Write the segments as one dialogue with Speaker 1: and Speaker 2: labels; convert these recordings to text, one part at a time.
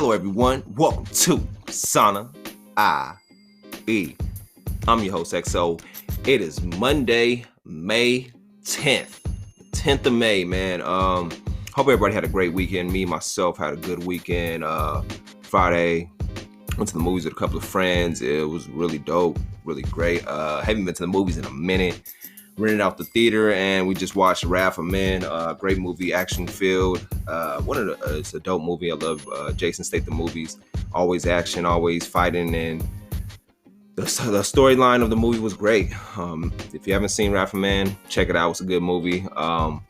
Speaker 1: Hello everyone, welcome to Sauna IE. I'm your host XO. It is Monday, May 10th. 10th of May, man. Hope everybody had a great weekend. Me, myself, had a good weekend. Friday, went to the movies with a couple of friends. It was really dope, really great. Haven't been to the movies in a minute. Rented out the theater and we just watched Wrath of Man. Great movie, action filled. It's a dope movie. I love Jason Statham movies. Always action, always fighting, and the storyline of the movie was great. If you haven't seen Wrath of Man, check it out. It's a good movie. I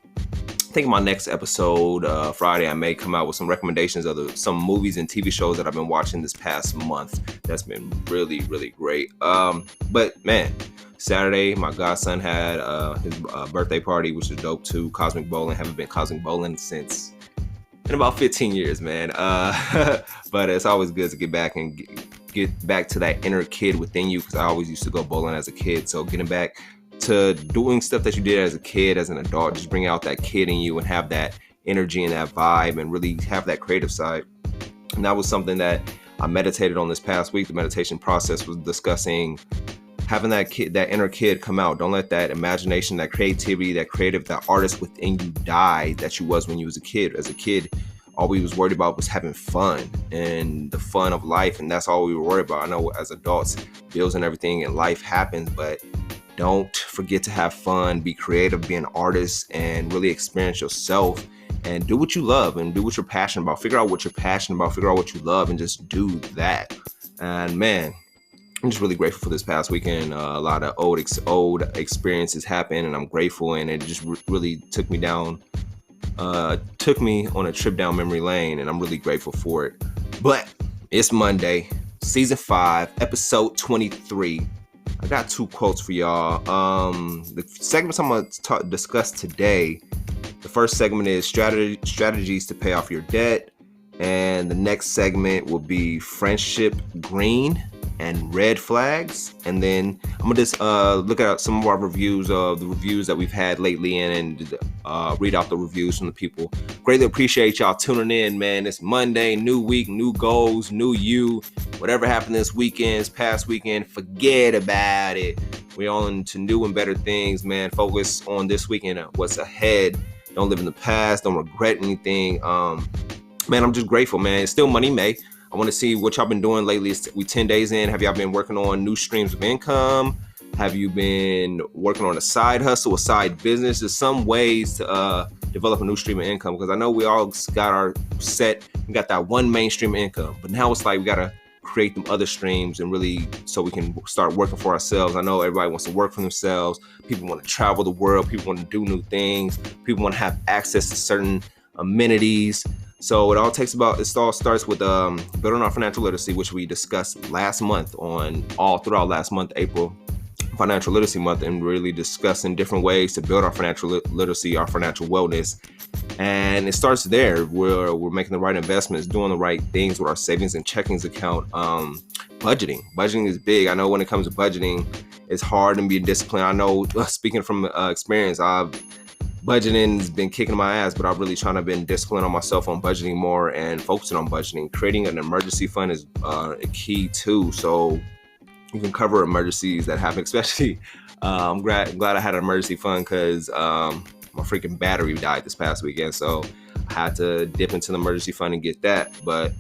Speaker 1: think my next episode, Friday, I may come out with some recommendations of some movies and TV shows that I've been watching this past month. That's been really, really great. But man, Saturday, my godson had his birthday party, which was dope too. Cosmic bowling. Haven't been cosmic bowling since in about 15 years, man. But it's always good to get back and get back to that inner kid within you, because I always used to go bowling as a kid. So getting back to doing stuff that you did as a kid, as an adult, just bring out that kid in you and have that energy and that vibe and really have that creative side. And that was something that I meditated on this past week. The meditation process was discussing having that kid, that inner kid come out. Don't let that imagination, that creativity, that artist within you die that you was when you was a kid. As a kid, all we was worried about was having fun and the fun of life, and that's all we were worried about. I know as adults, bills and everything and life happens, but don't forget to have fun, be creative, be an artist, and really experience yourself and do what you love and do what you're passionate about. Figure out what you're passionate about, figure out what you love, and just do that. And man, I'm just really grateful for this past weekend. A lot of old experiences happened, and I'm grateful. And it just really took me on a trip down memory lane, and I'm really grateful for it. But it's Monday, season 5, episode 23. I got 2 quotes for y'all. The segments I'm going to discuss today, the first segment is strategies to pay off your debt, and the next segment will be friendship green and red flags. And then I'm gonna just look at some of our reviews of the reviews that we've had lately and read out the reviews from the people. Greatly appreciate y'all tuning in, man. It's Monday, new week, new goals, new you. Whatever happened this past weekend, forget about it. We're on to new and better things, man. Focus on this weekend, what's ahead. Don't live in the past. Don't regret anything. Man, I'm just grateful, man. It's still Money May. I want to see what y'all been doing lately. We 10 days in. Have y'all been working on new streams of income? Have you been working on a side hustle, a side business? There's some ways to develop a new stream of income, because I know we all got we got that one mainstream income, but now it's like we got to create them other streams and really so we can start working for ourselves. I know everybody wants to work for themselves. People want to travel the world. People want to do new things. People want to have access to certain amenities. So it all starts with building our financial literacy, which we discussed all throughout last month, April, Financial Literacy Month, and really discussing different ways to build our financial literacy, our financial wellness. And it starts there, where we're making the right investments, doing the right things with our savings and checkings account. Budgeting is big. I know when it comes to budgeting, it's hard and being disciplined. I know, speaking from experience, budgeting has been kicking my ass, but I've really trying to been disciplined on myself on budgeting more and focusing on budgeting. Creating an emergency fund is a key too, so you can cover emergencies that happen. Especially, I'm glad I had an emergency fund, because my freaking battery died this past weekend, so I had to dip into the emergency fund and get that. But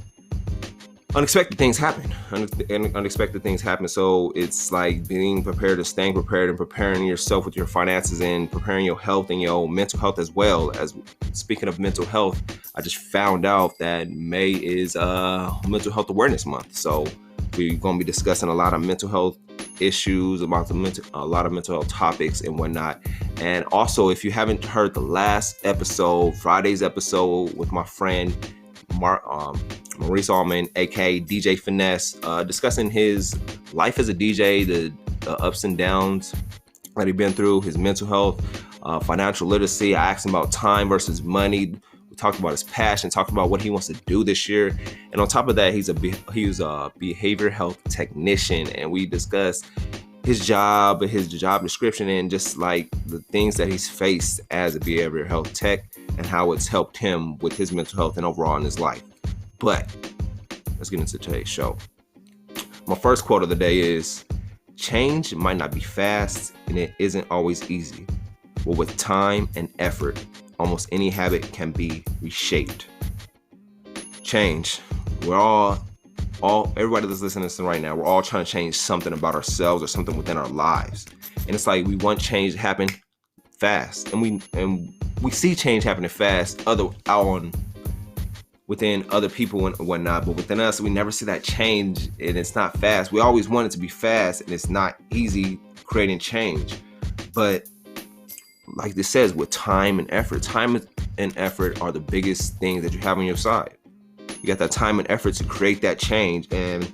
Speaker 1: unexpected things happen. So it's like being prepared and staying prepared and preparing yourself with your finances and preparing your health and your mental health as well. As speaking of mental health, I just found out that May is Mental Health Awareness Month. So we're going to be discussing a lot of mental health issues, about a lot of mental health topics and whatnot. And also, if you haven't heard the last episode, Friday's episode with my friend Maurice Allman, aka DJ Finesse, discussing his life as a DJ, the ups and downs that he's been through, his mental health, financial literacy. I asked him about time versus money. We talked about his passion, talked about what he wants to do this year. And on top of that, he's a behavioral health technician. And we discussed his job description, and just like the things that he's faced as a behavioral health tech and how it's helped him with his mental health and overall in his life. But let's get into today's show. My first quote of the day is, change might not be fast and it isn't always easy, but with time and effort, almost any habit can be reshaped. Change. We're everybody that's listening to this right now, we're all trying to change something about ourselves or something within our lives. And it's like we want change to happen fast. And we see change happening fast within other people and whatnot, but within us, we never see that change, and it's not fast. We always want it to be fast, and it's not easy creating change. But like this says, with time and effort are the biggest things that you have on your side. You got that time and effort to create that change, and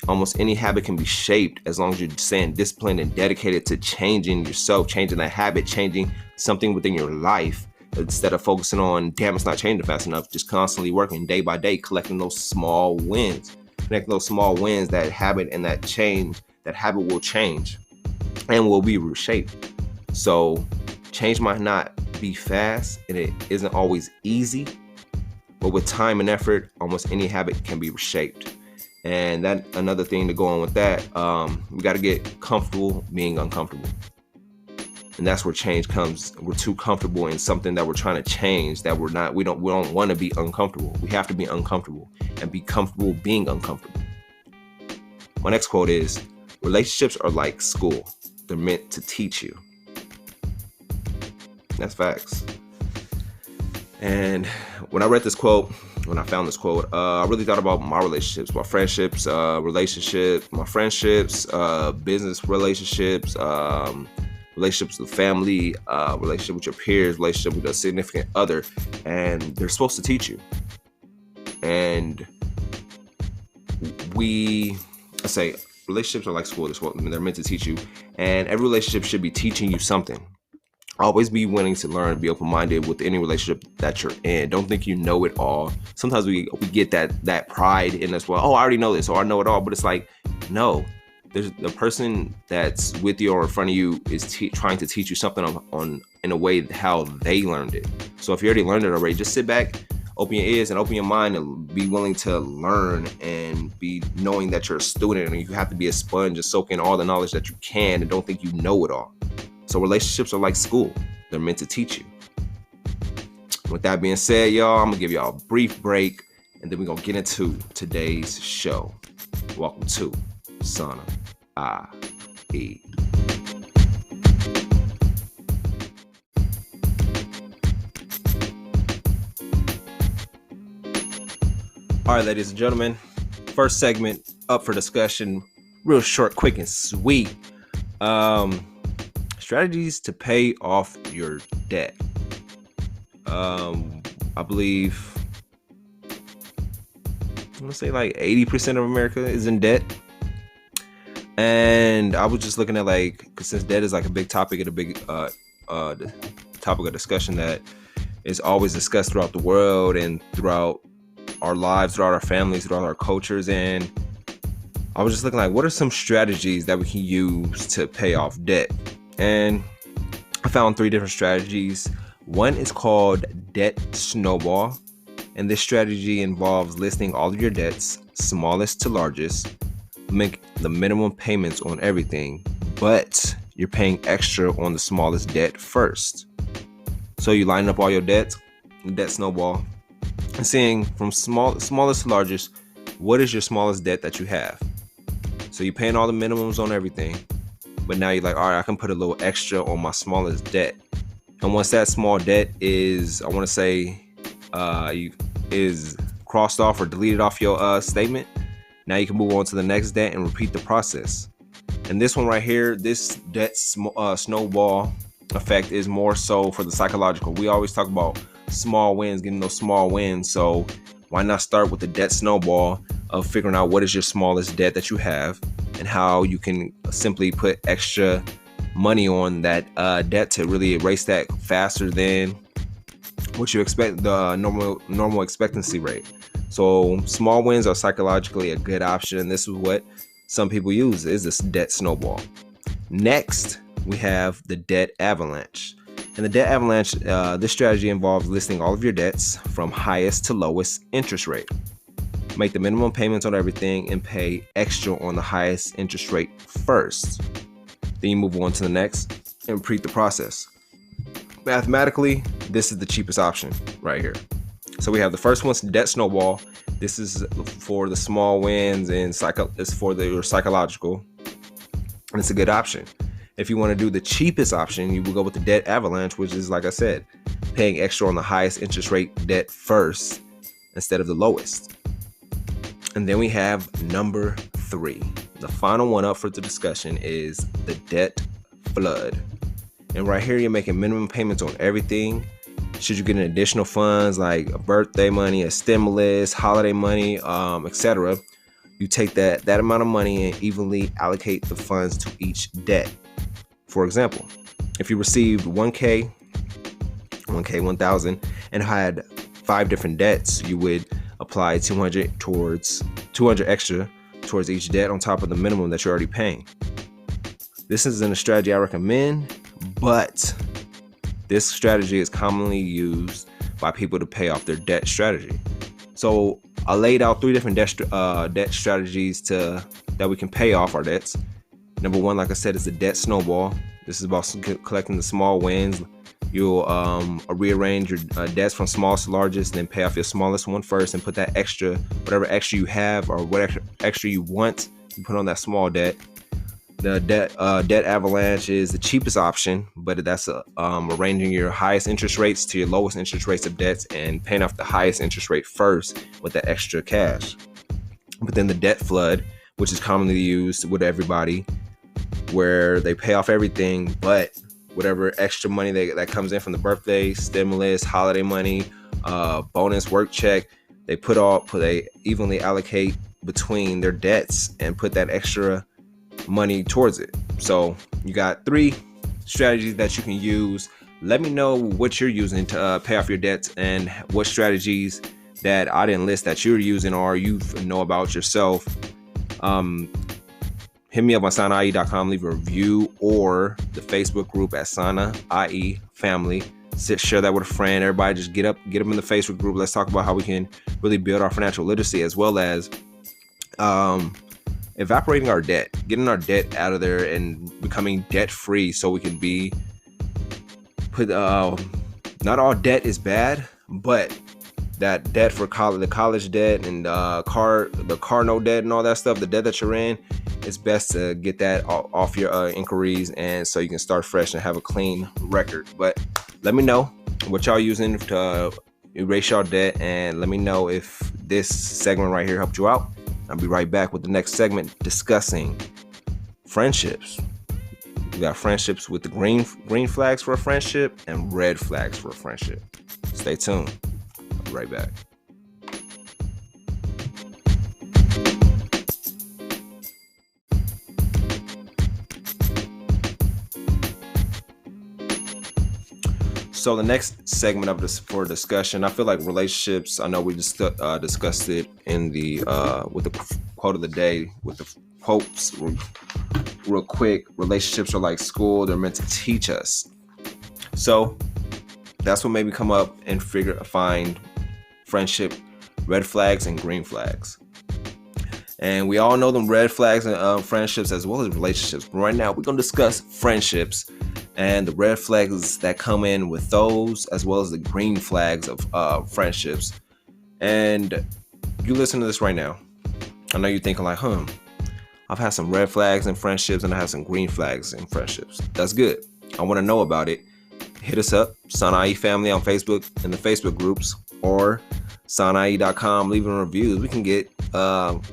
Speaker 1: almost any habit can be shaped as long as you're staying disciplined and dedicated to changing yourself, changing that habit, changing something within your life, instead of focusing on, damn, it's not changing fast enough. Just constantly working day by day, collecting those small wins. Connecting those small wins, that habit and that habit will change and will be reshaped. So change might not be fast and it isn't always easy, but with time and effort, almost any habit can be reshaped. And that another thing to go on with that, we got to get comfortable being uncomfortable. And that's where change comes. We're too comfortable in something that we're trying to change that we don't want to be uncomfortable. We have to be uncomfortable and be comfortable being uncomfortable. My next quote is, relationships are like school. They're meant to teach you. That's facts. And when I found this quote, I really thought about my relationships, my friendships, business relationships, relationships with family, relationship with your peers, relationship with a significant other, and they're supposed to teach you. And I say relationships are like school. They're meant to teach you, and every relationship should be teaching you something. Always be willing to learn, be open-minded with any relationship that you're in. Don't think you know it all. Sometimes we get that pride in us. Well, I already know this, or I know it all. But it's like, no. There's the person that's with you or in front of you is trying to teach you something in a way how they learned it. So if you already learned it already, just sit back, open your ears and open your mind and be willing to learn and be knowing that you're a student and you have to be a sponge and soak in all the knowledge that you can and don't think you know it all. So relationships are like school. They're meant to teach you. With that being said, y'all, I'm going to give y'all a brief break and then we're going to get into today's show. Welcome to Sana IE. All right, ladies and gentlemen, first segment up for discussion, real short, quick, and sweet. Strategies to pay off your debt. I believe, I'm gonna say like 80% of America is in debt. And I was just looking at because since debt is like a big topic and a big topic of discussion that is always discussed throughout the world and throughout our lives, throughout our families, throughout our cultures. And I was just looking what are some strategies that we can use to pay off debt? And I found 3 different strategies. One is called Debt Snowball. And this strategy involves listing all of your debts, smallest to largest, make the minimum payments on everything, but you're paying extra on the smallest debt first. So you line up all your debts, the debt snowball, and seeing from smallest to largest, what is your smallest debt that you have? So you're paying all the minimums on everything, but now you're like, all right, I can put a little extra on my smallest debt. And once that small debt is, I want to say, is crossed off or deleted off your statement, now you can move on to the next debt and repeat the process. And this one right here, this debt snowball effect is more so for the psychological. We always talk about small wins, getting those small wins. So why not start with the debt snowball of figuring out what is your smallest debt that you have and how you can simply put extra money on that debt to really erase that faster than what you expect, the normal expectancy rate. So small wins are psychologically a good option, and this is what some people use, is this debt snowball. Next, we have the debt avalanche. And the debt avalanche, this strategy involves listing all of your debts from highest to lowest interest rate. Make the minimum payments on everything and pay extra on the highest interest rate first. Then you move on to the next and repeat the process. Mathematically, this is the cheapest option right here. So we have the first one's debt snowball. This is for the small wins and it's for the psychological. And it's a good option. If you want to do the cheapest option, you will go with the debt avalanche, which is, like I said, paying extra on the highest interest rate debt first instead of the lowest. And then we have number 3. The final one up for the discussion is the debt flood. And right here, you're making minimum payments on everything. Should you get an additional funds like a birthday money, a stimulus, holiday money, etc., you take that amount of money and evenly allocate the funds to each debt. For example, if you received 1,000, and had 5 different debts, you would apply 200 extra towards each debt on top of the minimum that you're already paying. This isn't a strategy I recommend, but this strategy is commonly used by people to pay off their debt strategy. So I laid out 3 different debt strategies that we can pay off our debts. Number 1, like I said, is the debt snowball. This is about collecting the small wins. You'll rearrange your debts from smallest to largest, then pay off your smallest one first and put that extra, whatever extra you have or whatever extra you want, you put on that small debt. The debt avalanche is the cheapest option, but that's arranging your highest interest rates to your lowest interest rates of debts and paying off the highest interest rate first with that extra cash. But then the debt flood, which is commonly used with everybody, where they pay off everything, but whatever extra money that comes in from the birthday, stimulus, holiday money, bonus, work check, they evenly allocate between their debts and put that extra money towards it. So you got 3 strategies that you can use. Let me know what you're using to pay off your debts and what strategies that I didn't list that you're using or you know about yourself. Hit me up on SanaIE.com, leave a review, or the Facebook group at SanaIE Family. Share that with a friend. Everybody just get them in the Facebook group. Let's talk about how we can really build our financial literacy, as well as evaporating our debt, getting our debt out of there and becoming debt free, so we can be not all debt is bad, but that debt for the college debt and the car note debt and all that stuff, the debt that you're in, it's best to get that off your inquiries, and so you can start fresh and have a clean record. But let me know what y'all using to erase y'all debt, and let me know if this segment right here helped you out. I'll be right back with the next segment discussing friendships. We got friendships with the green flags for a friendship and red flags for a friendship. Stay tuned. I'll be right back. So the next segment of this for discussion, I feel like relationships. I know we just discussed it in the with the quote of the day with the quotes real quick. Relationships are like school; they're meant to teach us. So that's what made me come up and find friendship red flags and green flags. And we all know them red flags and friendships as well as relationships. But right now, we're gonna discuss friendships and the red flags that come in with those, as well as the green flags of friendships. And you listen to this right now, I know you're thinking like, I've had some red flags in friendships and I have some green flags in friendships. That's good. I want to know about it. Hit us up, SanaIE Family on Facebook in the Facebook groups, or SanaIE.com, leaving reviews. We can get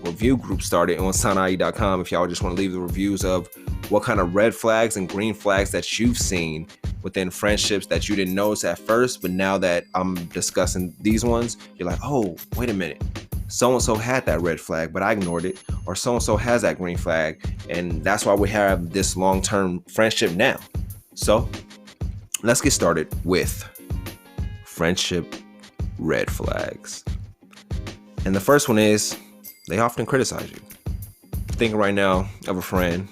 Speaker 1: review group started on SanaIE.com if y'all just want to leave the reviews of what kind of red flags and green flags that you've seen within friendships that you didn't notice at first, but now that I'm discussing these ones, you're like, oh, wait a minute. So-and-so had that red flag, but I ignored it. Or so-and-so has that green flag, and that's why we have this long-term friendship now. So let's get started with friendship red flags. And the first one is they often criticize you. Thinking right now of a friend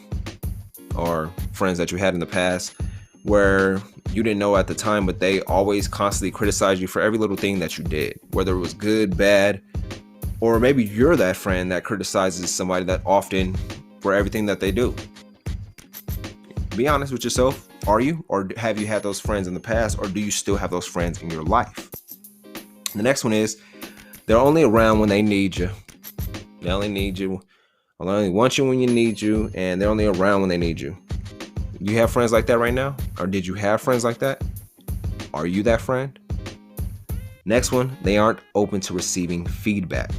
Speaker 1: or friends that you had in the past where you didn't know at the time, but they always constantly criticize you for every little thing that you did, whether it was good, bad, Or maybe you're that friend that criticizes somebody that often for everything that they do. Be honest with yourself. Are you? Or have you had those friends in the past? Or do you still have those friends in your life? The next one is they're only around when they need you. They only need you. They only want you when you need you. And they're only around when they need you. Do you have friends like that right now? Or did you have friends like that? Are you that friend? Next one, they aren't open to receiving feedback.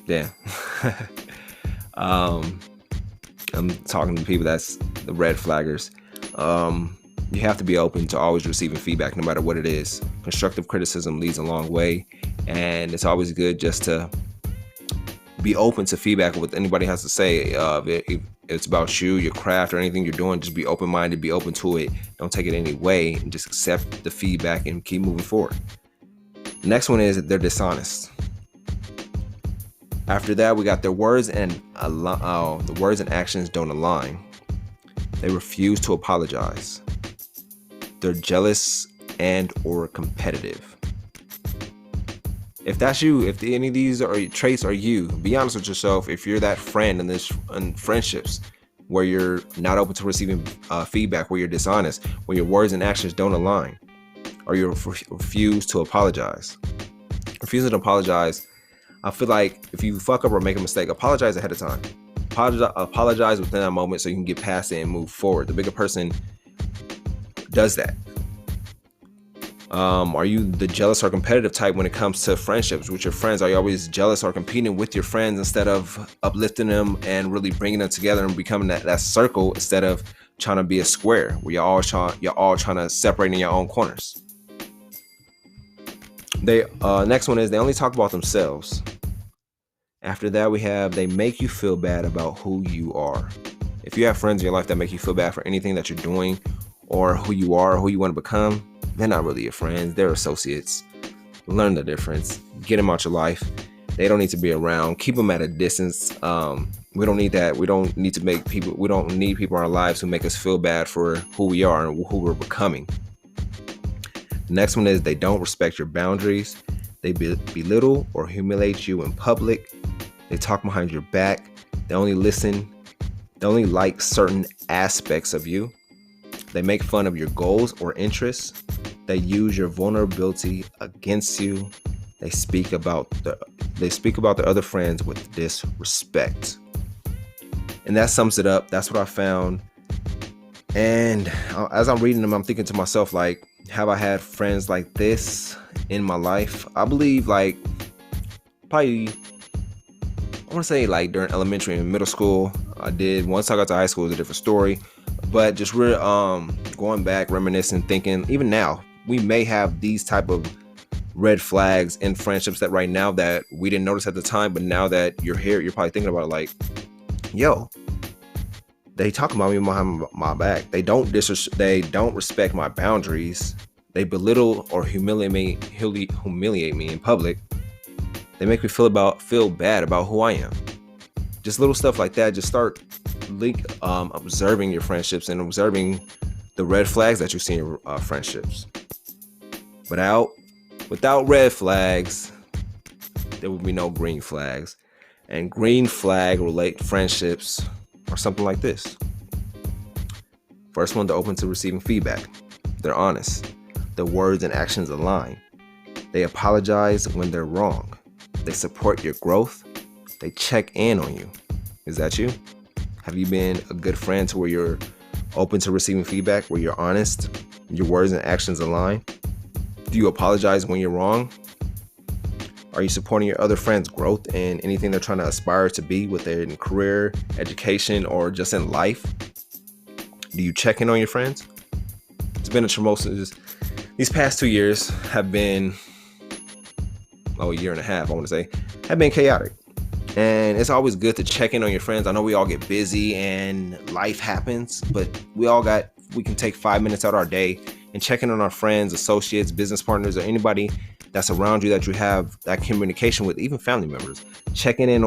Speaker 1: Yeah. I'm talking to people that's the red flaggers. You have to be open to always receiving feedback, no matter what it is. Constructive criticism leads a long way, and it's always good just to be open to feedback of what anybody has to say. If it's about you, your craft, or anything you're doing, just be open-minded, be open to it. Don't take it any way, and just accept the feedback and keep moving forward. The next one is they're dishonest. After that, we got their words and the words and actions don't align. They refuse to apologize. They're jealous and or competitive. If that's you, if any of these traits are you, be honest with yourself. If you're that friend in friendships where you're not open to receiving feedback, where you're dishonest, where your words and actions don't align, or you refuse to apologize. Refusing to apologize, I feel like if you fuck up or make a mistake, apologize ahead of time. Apologize within that moment so you can get past it and move forward. The bigger person does that. Are you the jealous or competitive type when it comes to friendships with your friends? Are you always jealous or competing with your friends instead of uplifting them and really bringing them together and becoming that circle instead of trying to be a square where you're all trying to separate in your own corners? Next one is they only talk about themselves. After that, we have they make you feel bad about who you are. If you have friends in your life that make you feel bad for anything that you're doing or who you are or who you want to become, they're not really your friends. They're associates. Learn the difference. Get them out your life. They don't need to be around. Keep them at a distance. We don't need that. We don't need people in our lives who make us feel bad for who we are and who we're becoming. The next one is they don't respect your boundaries. They belittle or humiliate you in public. They talk behind your back. They only listen. They only like certain aspects of you. They make fun of your goals or interests. They use your vulnerability against you. They speak about the other friends with disrespect. And that sums it up. That's what I found. And as I'm reading them, I'm thinking to myself, like, have I had friends like this in my life? I believe probably, I want to say like during elementary and middle school, I did. Once I got to high school, it was a different story. But just going back, reminiscing, thinking, even now, we may have these type of red flags in friendships that right now that we didn't notice at the time, but now that you're here, you're probably thinking about it like, yo, they talk about me behind my back. They don't respect my boundaries. They belittle or humiliate me in public. They make me feel bad about who I am. Just little stuff like that. Just start observing your friendships and observing the red flags that you see in your friendships. Without red flags, there would be no green flags. And green flag relate friendships or something like this. First one, they're open to receiving feedback. They're honest. Their words and actions align. They apologize when they're wrong. They support your growth. They check in on you. Is that you? Have you been a good friend to where you're open to receiving feedback, where you're honest, your words and actions align? Do you apologize when you're wrong? Are you supporting your other friends' growth in anything they're trying to aspire to be within career, education, or just in life? Do you check in on your friends? It's been a tumultuous. These past 2 years have been, a year and a half, I want to say, have been chaotic. And it's always good to check in on your friends. I know we all get busy and life happens, but we can take 5 minutes out of our day and check in on our friends, associates, business partners, or anybody that's around you that you have that communication with, even family members. Check in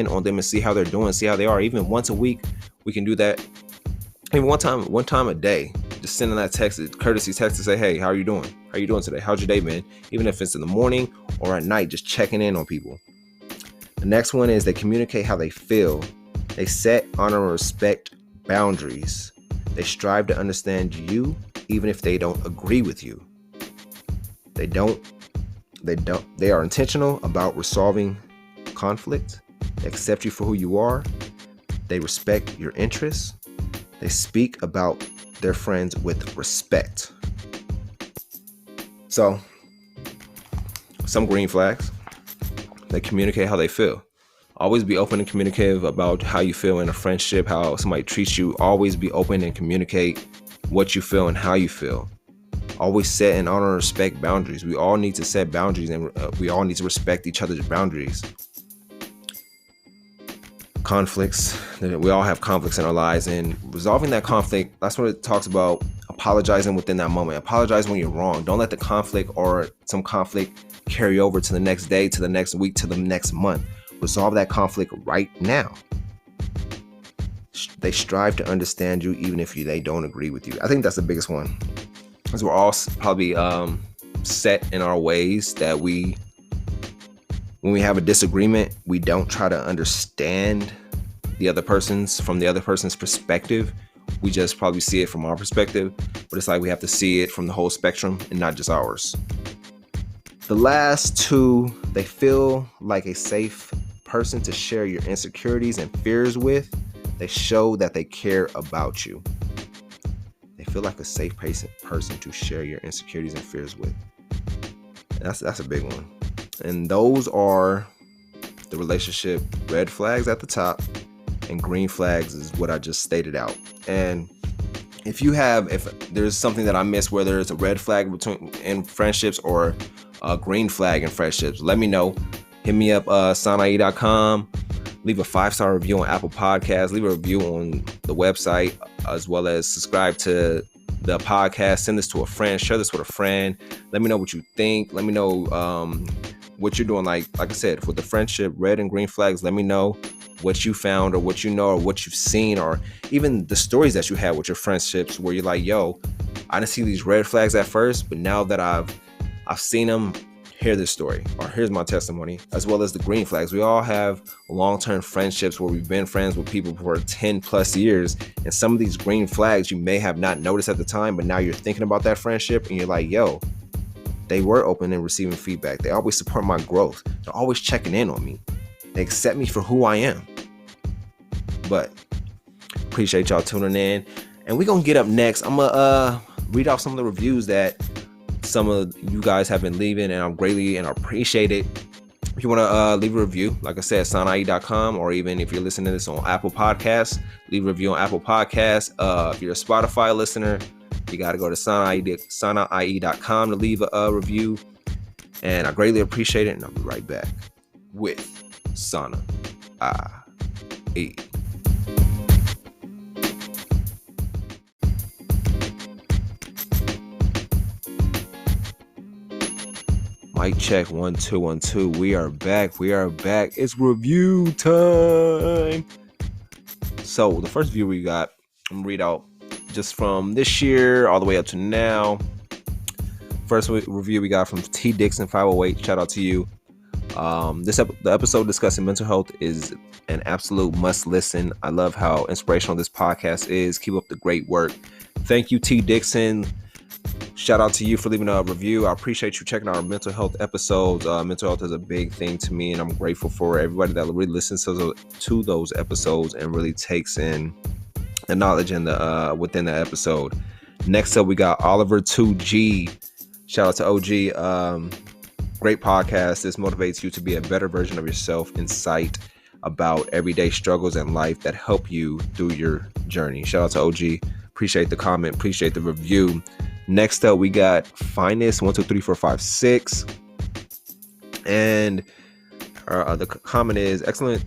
Speaker 1: on them and see how they're doing, see how they are. Even once a week, we can do that. Even one time a day. Just sending that courtesy text to say, hey, how are you doing? How are you doing today? How's your day been? Even if it's in the morning or at night, just checking in on people. The next one is they communicate how they feel. They set, honor, and respect boundaries. They strive to understand you, even if they don't agree with you. They are intentional about resolving conflict. They accept you for who you are. They respect your interests. They speak about their friends with respect. So, some green flags. They communicate how they feel. Always be open and communicative about how you feel in a friendship, how somebody treats you. Always be open and communicate what you feel and how you feel. Always set and honor and respect boundaries. We all need to set boundaries, and we all need to respect each other's boundaries. Conflicts. We all have conflicts in our lives, and resolving that conflict, that's what it talks about. Apologizing within that moment. Apologize when you're wrong. Don't let the conflict or some conflict carry over to the next day, to the next week, to the next month. Resolve that conflict right now. They strive to understand you even if they don't agree with you. I think that's the biggest one. Because we're all probably set in our ways that when we have a disagreement, we don't try to understand from the other person's perspective. We just probably see it from our perspective, but it's like we have to see it from the whole spectrum and not just ours. The last two, they feel like a safe person to share your insecurities and fears with. They show that they care about you. They feel like a safe person to share your insecurities and fears with. That's a big one. And those are the relationship red flags at the top, and green flags is what I just stated out. And if there's something that I missed, whether it's a red flag in friendships or a green flag in friendships, let me know. Hit me up, SNOWBALL.com. Leave a 5-star review on Apple Podcasts. Leave a review on the website, as well as subscribe to the podcast. Send this to a friend. Share this with a friend. Let me know what you think. Let me know what you're doing. Like I said, for the friendship red and green flags, let me know what you found or what you know or what you've seen, or even the stories that you had with your friendships where you're like, yo, I didn't see these red flags at first, but now that I've seen them, hear this story, or here's my testimony, as well as the green flags. We all have long-term friendships where we've been friends with people for 10 plus years, and some of these green flags you may have not noticed at the time, but now you're thinking about that friendship and you're like, yo, they were open and receiving feedback. They always support my growth. They're always checking in on me. They accept me for who I am. But appreciate y'all tuning in, and we're gonna get up next. I'm gonna read off some of the reviews that some of you guys have been leaving, and I'm greatly and I appreciate it. If you want to leave a review, like I said, SNOWBALL.com, or even if you're listening to this on Apple Podcasts, leave a review on Apple Podcasts. If you're a Spotify listener, you got to go to SNOWBALL.com to leave a review, and I greatly appreciate it. And I'll be right back with SNOWBALL. Mic check 1 2 1 2. We are back. It's review time. So the first review we got, I'm gonna read out just from this year all the way up to now. First review we got from T Dixon 508. Shout out to you. The episode discussing mental health is an absolute must listen. I love how inspirational this podcast is. Keep up the great work. Thank you, T Dixon. Shout out to you for leaving a review. I appreciate you checking out our mental health episodes. Mental health is a big thing to me, and I'm grateful for everybody that really listens to those episodes and really takes in the knowledge in within the episode. Next up, we got Oliver 2G. Shout out to OG. Great podcast. This motivates you to be a better version of yourself. Insight about everyday struggles in life that help you through your journey. Shout out to OG. Appreciate the comment. Appreciate the review. Next up, we got Finest 1234556, and the comment is excellent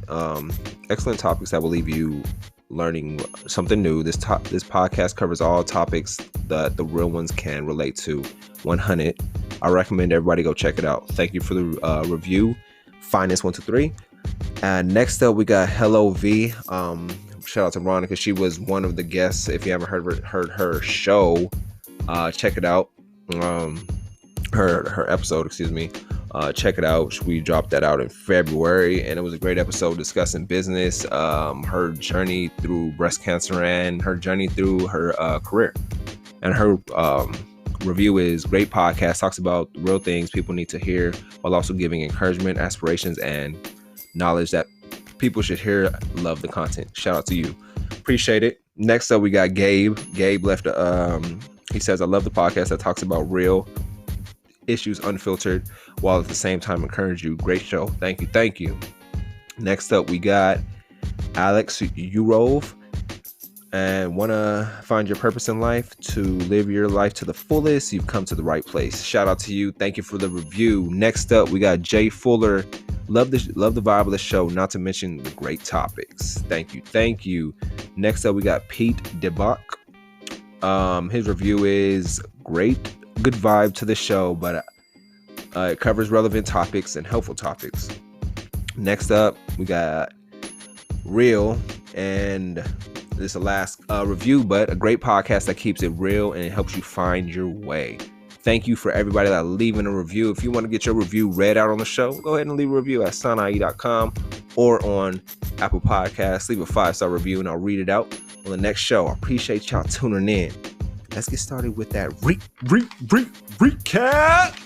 Speaker 1: topics that will leave you learning something new. This podcast covers all topics that the real ones can relate to. 100. I recommend everybody go check it out. Thank you for the review, Finest 123. And next up, we got Hello V. Shout out to Veronica. She was one of the guests. If you haven't heard her show, check it out. Her episode, excuse me. Check it out. We dropped that out in February, and it was a great episode discussing business, her journey through breast cancer, and her journey through her career. And her review is great podcast, talks about real things people need to hear while also giving encouragement, aspirations, and knowledge that people should hear. Love the content. Shout out to you. Appreciate it. Next up, we got Gabe. Gabe left he says, I love the podcast that talks about real issues unfiltered while at the same time encourage you. Great show. Thank you. Next up, we got Alex Urov. And want to find your purpose in life, to live your life to the fullest, you've come to the right place. Shout out to you. Thank you for the review. Next up, we got Jay Fuller. Love the vibe of the show, not to mention the great topics. Thank you. Next up, we got Pete DeBach. His review is great. Good vibe to the show, but it covers relevant topics and helpful topics. Next up, we got Real, and this is the last review, but a great podcast that keeps it real and it helps you find your way. Thank you for everybody that leaving a review. If you want to get your review read out on the show, go ahead and leave a review at soundie.com or on Apple Podcasts. Leave a 5-star review and I'll read it out on the next show. I appreciate y'all tuning in. Let's get started with that recap.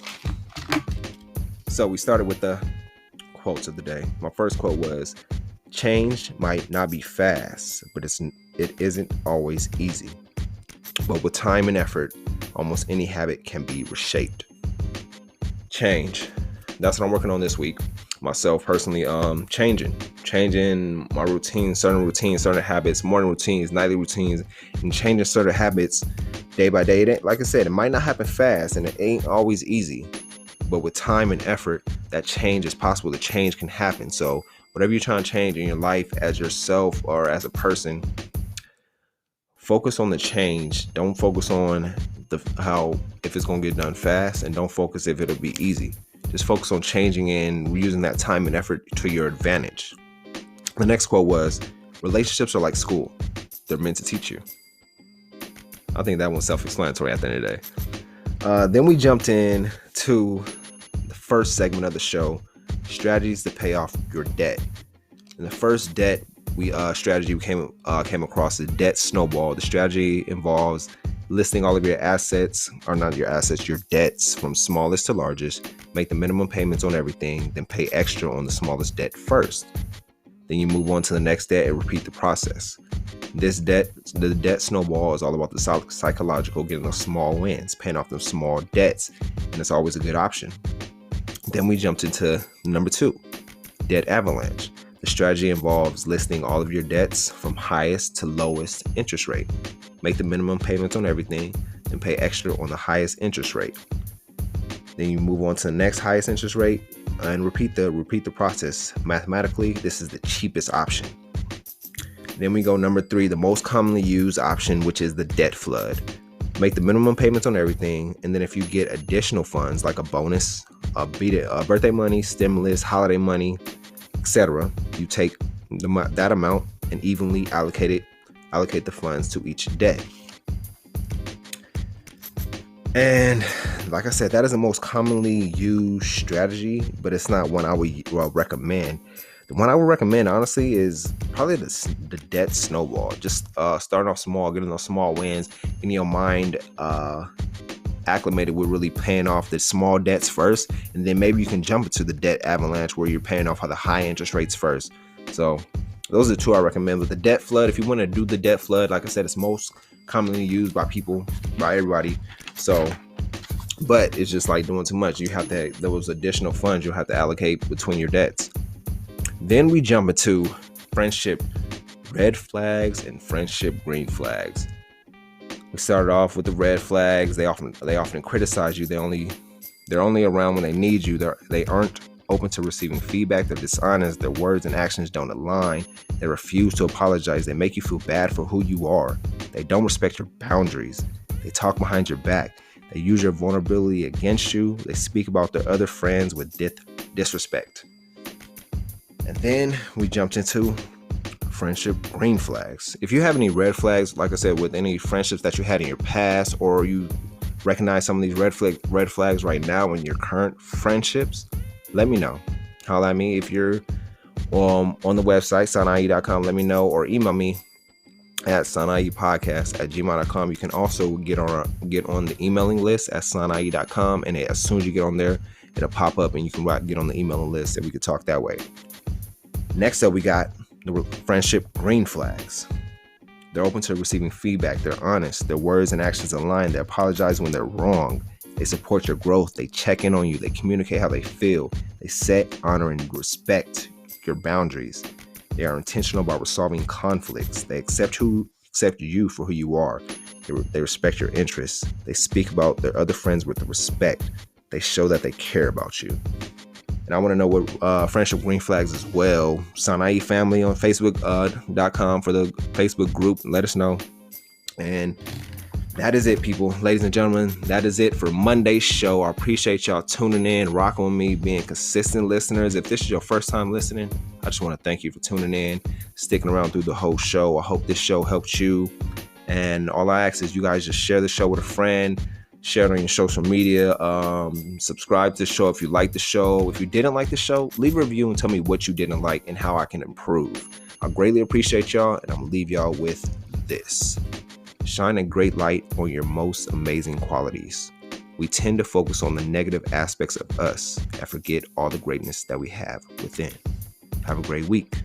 Speaker 1: So we started with the quotes of the day. My first quote was, change might not be fast, but it isn't always easy. But with time and effort, almost any habit can be reshaped. Change. That's what I'm working on this week. Myself personally, changing my routine, certain habits, morning routines, nightly routines, and changing certain habits day by day. Like I said, it might not happen fast and it ain't always easy, but with time and effort, that change is possible. The change can happen. So whatever you're trying to change in your life as yourself or as a person, focus on the change. Don't focus on if it's going to get done fast, and don't focus if it'll be easy. Just focus on changing and using that time and effort to your advantage. The next quote was, relationships are like school. They're meant to teach you. I think that one's self-explanatory at the end of the day. Then we jumped in to the first segment of the show, strategies to pay off your debt. And the first debt strategy we came across is debt snowball. The strategy involves listing all of your assets, or not your assets, your debts from smallest to largest. Make the minimum payments on everything, then pay extra on the smallest debt first. Then you move on to the next debt and repeat the process. The debt snowball is all about the psychological, getting those small wins, paying off those small debts, and it's always a good option. Then we jumped into number 2, debt avalanche. The strategy involves listing all of your debts from highest to lowest interest rate. Make the minimum payments on everything, then pay extra on the highest interest rate. Then you move on to the next highest interest rate and repeat the process. Mathematically, this is the cheapest option. Then we go number 3, the most commonly used option, which is the debt flood. Make the minimum payments on everything, and then if you get additional funds like a bonus, birthday money, stimulus, holiday money, etc., you take that amount and evenly allocate the funds to each debt. And like I said, that is the most commonly used strategy, but it's not one I would recommend. The one I would recommend, honestly, is probably the debt snowball. Just starting off small, getting those small wins, getting your mind acclimated with really paying off the small debts first, and then maybe you can jump into the debt avalanche where you're paying off the high interest rates first. So those are the 2 I recommend. With the debt flood, if you want to do the debt flood, like I said, it's most commonly used by everybody. So, but it's just like doing too much. You have to, those additional funds you'll have to allocate between your debts. Then we jump into friendship red flags and friendship green flags. We started off with the red flags. They often criticize you. They're only around when they need you. They aren't open to receiving feedback. They're dishonest. Their words and actions don't align. They refuse to apologize. They make you feel bad for who you are. They don't respect your boundaries. They talk behind your back. They use your vulnerability against you. They speak about their other friends with disrespect. And then we jumped into friendship green flags. If you have any red flags, like I said, with any friendships that you had in your past, or you recognize some of these red flags right now in your current friendships, let me know. Holla at me if you're on the website, sanae.com. Let me know, or email me at sanaepodcast@gmail.com. You can also get on the emailing list at sanae.com, and as soon as you get on there, it'll pop up and you can get on the emailing list and we can talk that way. Next up, we got the friendship green flags. They're open to receiving feedback. They're honest. Their words and actions align. They apologize when they're wrong. They support your growth. They check in on you. They communicate how they feel. They set, honor, and respect your boundaries. They are intentional about resolving conflicts. They accept you for who you are. They respect your interests. They speak about their other friends with respect. They show that they care about you. And I want to know what friendship green flags as well. Sanae family on Facebook.com for the Facebook group. Let us know. And that is it, people. Ladies and gentlemen, that is it for Monday's show. I appreciate y'all tuning in, rocking with me, being consistent listeners. If this is your first time listening, I just want to thank you for tuning in, sticking around through the whole show. I hope this show helped you. And all I ask is you guys just share the show with a friend, share it on your social media, subscribe to the show if you like the show. If you didn't like the show, leave a review and tell me what you didn't like and how I can improve. I greatly appreciate y'all, and I'm going to leave y'all with this. Shine a great light on your most amazing qualities. We tend to focus on the negative aspects of us and forget all the greatness that we have within. Have a great week.